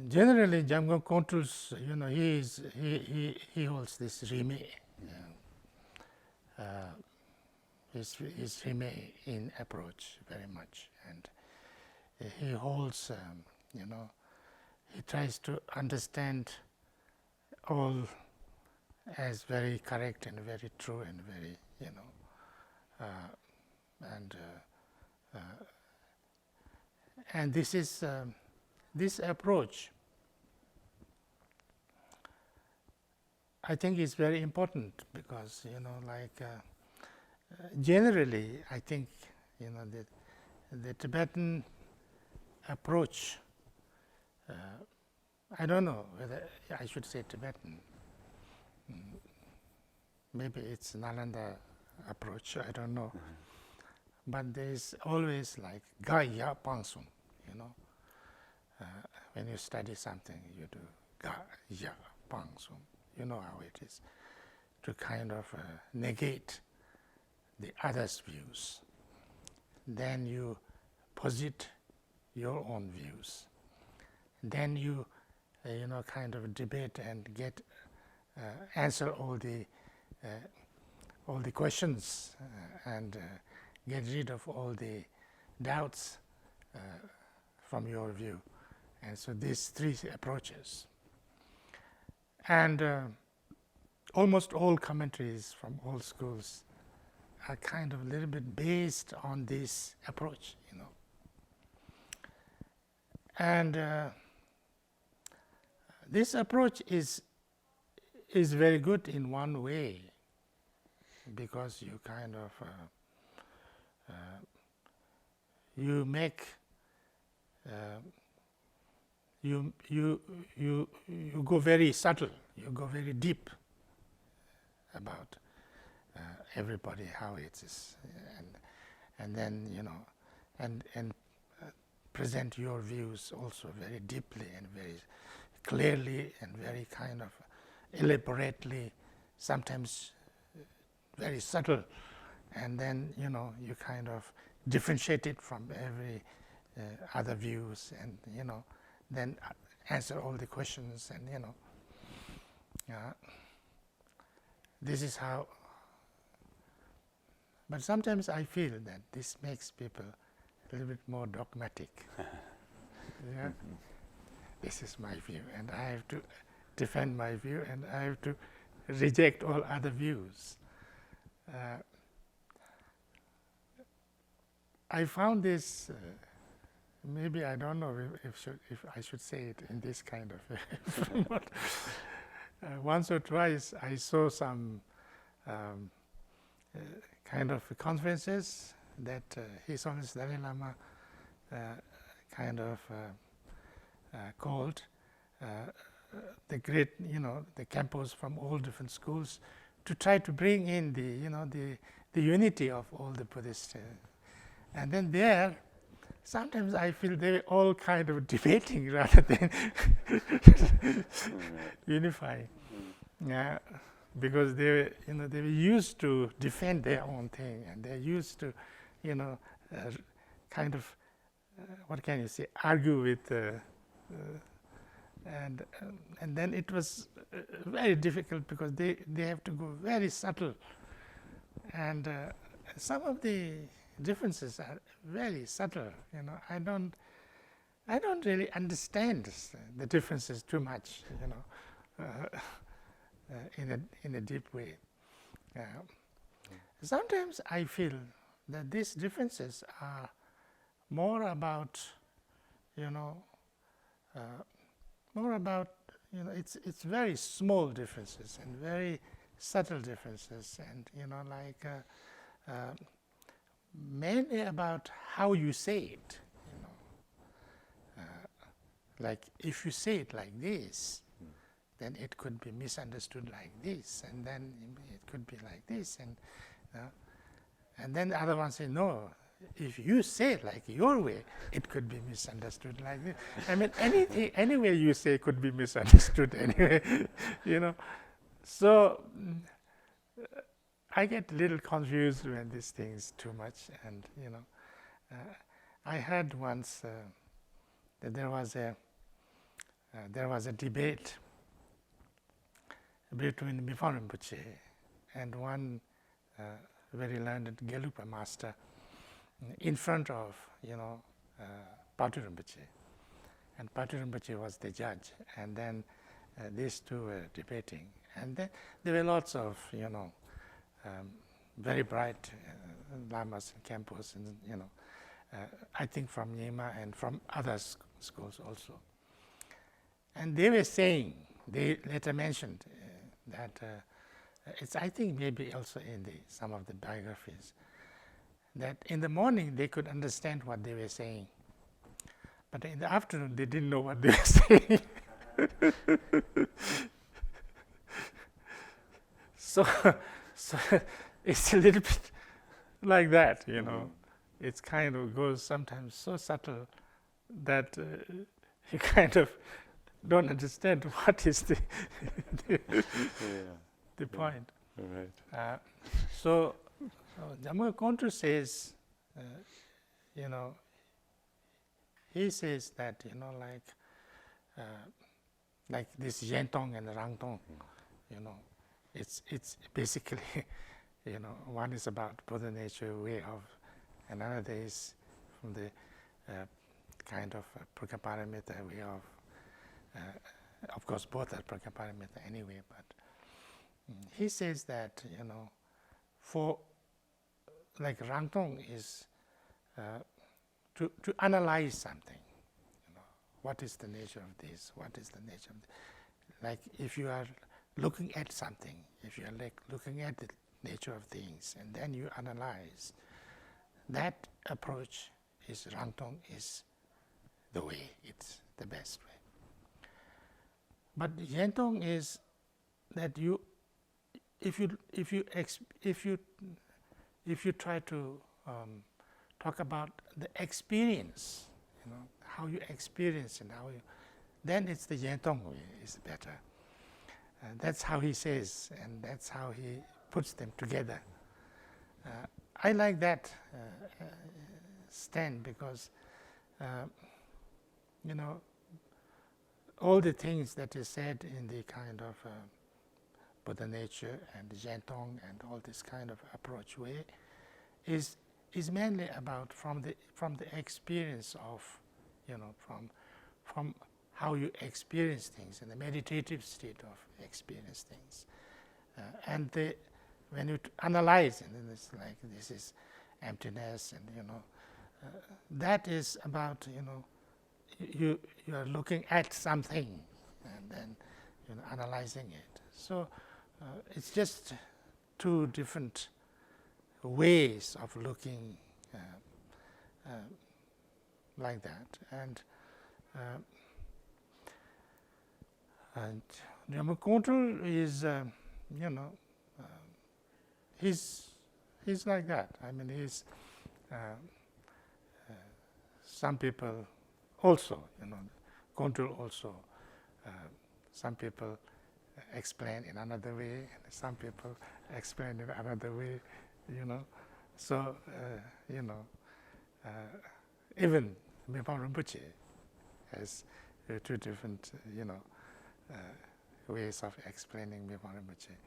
generally, Jamgon Kongtrul's, he holds this Rime, his Rime in approach very much, and he holds, he tries to understand all as very correct and very true and very, and this is this approach, I think, is very important because generally I think the Tibetan approach. I don't know whether I should say Tibetan. Maybe it's Nalanda approach. I don't know. But there is always like ga ya pangsum. When you study something, you do ga ya pangsum. You know how it is to kind of negate the other's views. Then you posit your own views. Then you, kind of debate and get answer all the questions and get rid of all the doubts from your view. And so these three approaches. And almost all commentaries from all schools are kind of a little bit based on this approach, And this approach is very good in one way, because you kind of you make you go very subtle, you go very deep about everybody, how it is, and then and present your views also very deeply and very clearly and very kind of elaborately, sometimes very subtle, and then you kind of differentiate it from every other views, and then answer all the questions, and this is how. But sometimes I feel that this makes people a little bit more dogmatic. Yeah, this is my view, and I have to defend my view, and I have to reject all other views. I found this. Maybe I don't know if I should say it in this kind of. But once or twice I saw some kind of conferences that His Holiness Dalai Lama kind of called the great, the campos from all different schools, to try to bring in the unity of all the Buddhists. And then there, sometimes I feel they were all kind of debating rather than unifying. Yeah, because they were used to defend their own thing, and they're used to, kind of, what can you say, argue with, and then it was very difficult because they have to go very subtle, and some of the differences are very subtle. I don't really understand the differences too much. In a deep way. Sometimes I feel that these differences are more about, it's very small differences and very subtle differences, and mainly about how you say it. Like if you say it like this, then it could be misunderstood like this, and then it could be like this, and then the other one say, no, if you say it like your way, it could be misunderstood like this. I mean, anything, any way you say could be misunderstood anyway, So I get a little confused when this thing is too much, and I heard once that there was a there was a debate between Mifon Rinpoche and one very learned Gelugpa master in front of, Patu Rinpoche. And Patu Rinpoche was the judge. And then these two were debating. And then there were lots of, very bright lamas and Khenpos, and, I think from Nyima and from other schools also. And they were saying, they later mentioned that it's, I think maybe also in some of the biographies, that in the morning they could understand what they were saying, but in the afternoon they didn't know what they were saying. So it's a little bit like that, It's kind of goes sometimes so subtle that you kind of don't understand what is the the point. Right. So Jamgon Kongtrul says, he says that, like this zhentong and rangtong, it's basically, one is about Buddha nature, way of, and another is from the kind of prakaparamita way of course both are prakaparamita anyway, but he says that, for like rangtong is to analyze something, what is the nature of this, what is the nature of like if you are looking at something, if you are like looking at the nature of things and then you analyze, that approach is rangtong is the way, it's the best way. But zhentong is that if you try to talk about the experience, how you experience and how you, then it's the zhentong way is better. That's how he says, and that's how he puts them together. I like that stand because, all the things that is said in the kind of Buddha nature and zhentong and all this kind of approach way is mainly about from the experience of, from how you experience things in the meditative state of experience things, and when you analyze and then it's like this is emptiness and that is about you are looking at something and then analyzing it. So it's just two different ways of looking like that, and Jamgon Kongtrul is he's like that. I mean, he's some people also, Kongtrul also, some people explain in another way, and some people explain in another way, So, even Mifon Rinpoche has two different, ways of explaining Mifon Rinpoche.